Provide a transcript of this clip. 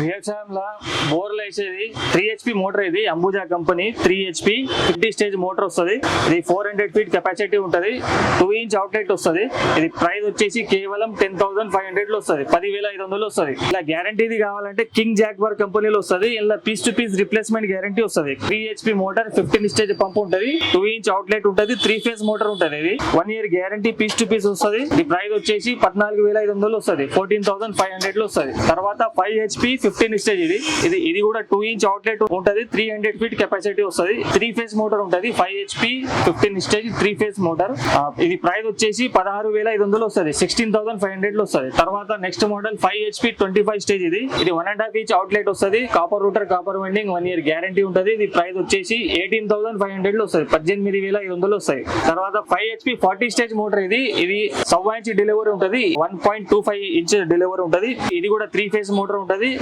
వ్యవసాయంలో బోర్లు వేసేది 3 HP మోటార్. ఇది Ambuja company 3 HP 50 stage motor వస్తుంది. ఇది 400 ఫీట్ కెపాసిటీ ఉంటది. 2 ఇంచ్ అవుట్లెట్ వస్తుంది. ఇది ప్రైస్ వచ్చేసి కేవలం 10,500 లో వస్తుంది. 10,500 వస్తుంది. ఇలా గ్యారంటీది కావాలంటే కింగ్ జాగ్వార్ కంపెనీలో వస్తుంది. ఇలా piece to piece replacement guarantee వస్తుంది. 3 HP మోటార్ 15 స్టేజ్ పంప్ ఉంటది. 2 ఇంచ్ అవుట్లెట్ ఉంటది. 3 ఫేజ్ మోటార్ ఉంటది. ఇది 1 year guarantee piece to piece వస్తుంది. ఇది ప్రైస్ వచ్చేసి 14,500 వస్తుంది. 14,500 లో వస్తుంది. తర్వాత 5 HP 15 స్టేజ్ ఇది కూడా 2 ఇంచ్ అవుట్లెట్ ఉంటది. 300 ఫీట్ కెపాసిటీ వస్తుంది. 3 ఫేజ్ మోటార్ ఉంటది. 5 HP 15 స్టేజ్ 3 ఫేజ్ మోటార్. ఇది ప్రైస్ వచ్చేసి 16,500 వస్తుంది. 16,500 లో వస్తుంది. తర్వాత నెక్స్ట్ మోడల్ 5 HP 25 స్టేజ్ ఇది 1.5 ఇంచ్ అవుట్లెట్ వస్తుంది. Copper router copper winding 1 year guarantee ఉంటది. ఇది ప్రైస్ వచ్చేసి 18,500 లో వస్తుంది. 18,500 వస్తాయి. తర్వాత 5 HP 40 స్టేజ్ మోటార్ ఇది 1.25 ఇంచ్ డెలివరీ ఉంటది. 1.25 ఇంచ్ డెలివరీ ఉంటది. ఇది కూడా 3 ఫేజ్ మోటార్ ఉంటది.